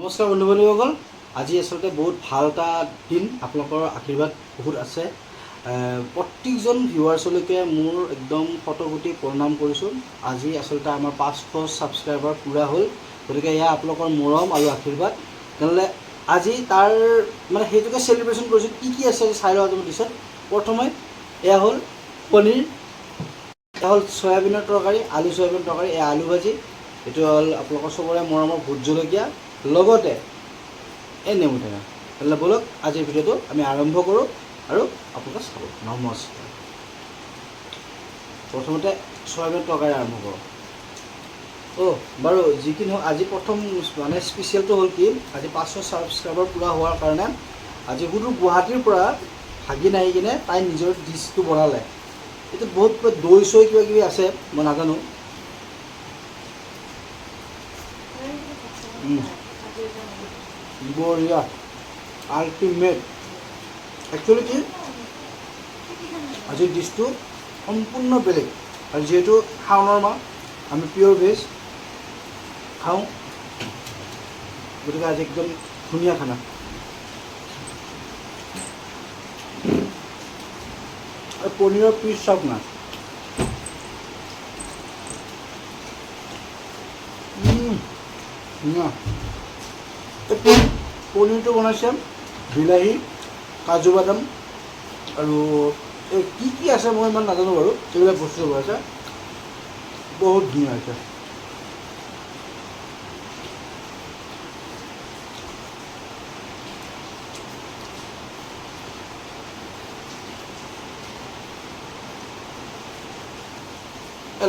নমস্কাৰ বন্ধু বান্ধৱীসকল, আজি আচলতে বহুত ভাল এটা দিন। আপোনালোকৰ আশীৰ্বাদ বহুত আছে। প্ৰত্যেকজন ভিউৱাৰ্ছলৈকে মোৰ একদম শতকোটি প্ৰণাম কৰিছোঁ। আজি আচলতে আমাৰ 500 ছাবস্ক্ৰাইবাৰ পূৰা হ'ল, গতিকে এয়া আপোনালোকৰ মৰম আৰু আশীৰ্বাদ। তেনেহ'লে আজি তাৰ মানে সেইটোকে চেলিব্ৰেশ্যন কৰিছোঁ। কি আছে চাই লওঁ আজি পিছত। প্ৰথমে এয়া হ'ল পনীৰ, এয়া হ'ল চয়াবিনৰ তৰকাৰী, আলু চয়াবিন তৰকাৰী, এয়া আলু ভাজি, এইটো হ'ল আপোনালোকৰ চবৰে মৰমৰ ভোট জলকীয়া, লগতে এই নেমু টেঙা। তেনেহ'লে ব'লক আজিৰ ভিডিঅ'টো আমি আৰম্ভ কৰোঁ আৰু আপোনালোকে চাব। নমস্কাৰ। প্ৰথমতে চয়াবিন তৰকাৰী আৰম্ভ কৰোঁ। বাৰু যিকি নহওক, আজি প্ৰথম মানে স্পেচিয়েলটো হ'ল কি, আজি 500 ছাবস্ক্ৰাইবাৰ পূৰা হোৱাৰ কাৰণে আজি সুদূৰ গুৱাহাটীৰ পৰা ভাগিন আহি কিনে তাই নিজৰ ডিছটো বনালে। এইটো বহুত দৈ চৈ কিবা কিবি আছে, মই নাজানো। বঢ়িয়া, আল্টিমেট। একচুৱেলি কি, আজিৰ ডিছটো সম্পূৰ্ণ বেলেগ। আৰু যিহেতু শাওণৰ মাহ, আমি পিয়'ৰ ভেজ খাওঁ, গতিকে আজি একদম ধুনীয়া খানা। আৰু পনীৰৰ পিচ চাওক না, ধুনীয়া। এই পনীৰটো বনাইছে বিলাহী, কাজু বাদাম আৰু এই কি আছে মই ইমান নাজানো বাৰু, এইবিলাক বস্তু বনাইছে, বহুত ধুনীয়া হৈছে।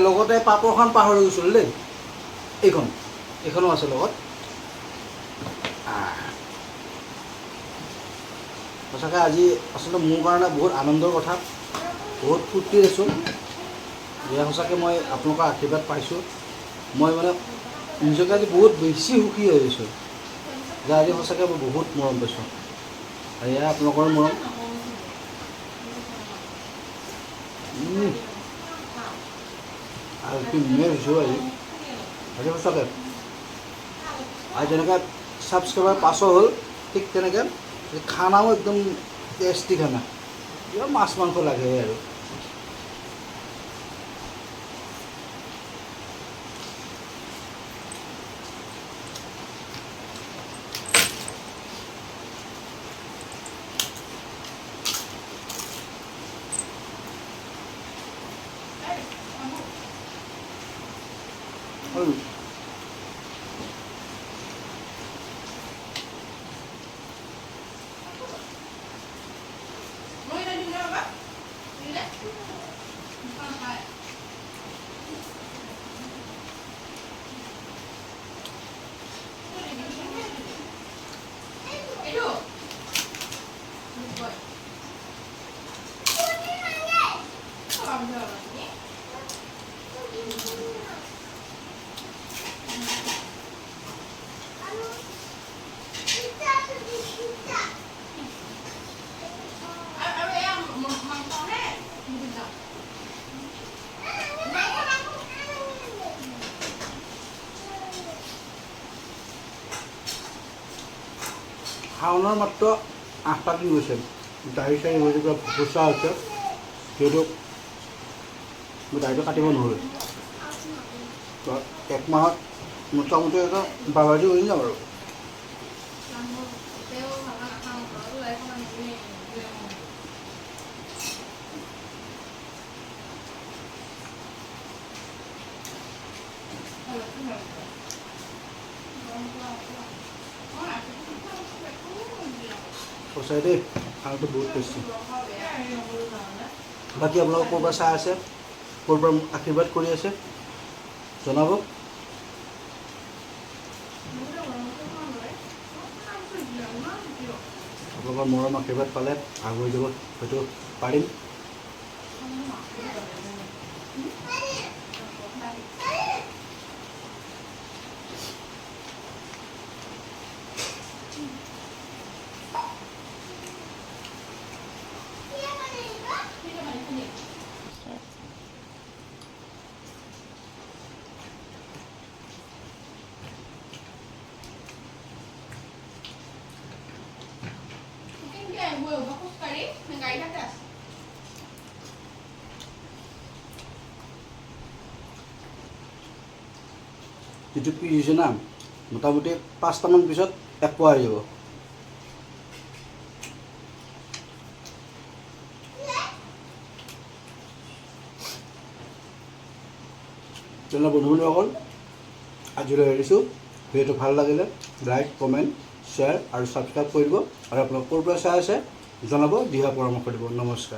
লগতে পাপৰখন পাহৰি গৈছিলোঁ দেই, এইখনো আছে লগত। সঁচাকৈ আজি আচলতে মোৰ কাৰণে বহুত আনন্দৰ কথা, বহুত ফূৰ্তিত আছোঁ। এয়া সঁচাকৈ মই আপোনালোকৰ আশীৰ্বাদ পাইছোঁ। মই মানে নিজকে আজি বহুত বেছি সুখী হৈ গৈছোঁ যে আজি সঁচাকৈ মই বহুত মৰম পাইছোঁ। আৰু এয়া আপোনালোকৰ মৰম। আৰু কি ধুনীয়া হৈছোঁ আজি সঁচাকৈ। আৰু যেনেকৈ ছাবস্ক্ৰাইবাৰ 500 হ'ল, ঠিক তেনেকৈ খানাও একদম টেষ্টি খানা। কিবা মাছ মাংস লাগে আৰু। শাওণৰ মাত্ৰ 8টা দিন গৈছে, দাঢ়ি চাঢ়ি হৈছে, কিবা ভুচা হৈছে, যিহেতু মই দাঢ়িটো কাটিব নহ'ল। এক মাহত মোটামুটি এটা বাবাজি হৈ যাম আৰু। সঁচাই দেই, খানাটো বহুত টেষ্টি। বাকী আপোনালোক ক'ৰ পৰা চাই আছে, ক'ৰ পৰা আশীৰ্বাদ কৰি আছে জনাব। আপোনালোকৰ মৰম আশীৰ্বাদ পালে আগুৱাই যাব হয়তো পাৰিম। যিটো পিচ হৈছে না মোটামুটি 5টামান পিছত এক পোৱা হৈ যাব। তেনে বন্ধুসকল আজিলৈ এৰিছোঁ। ভিডিঅ'টো ভাল লাগিলে লাইক কমেণ্ট শ্বেয়াৰ আৰু ছাবস্ক্ৰাইব কৰিব আৰু আপোনালোক ক'ৰ পৰা চাই আছে জনাব, দিহা পৰামৰ্শ দিব। নমস্কাৰ।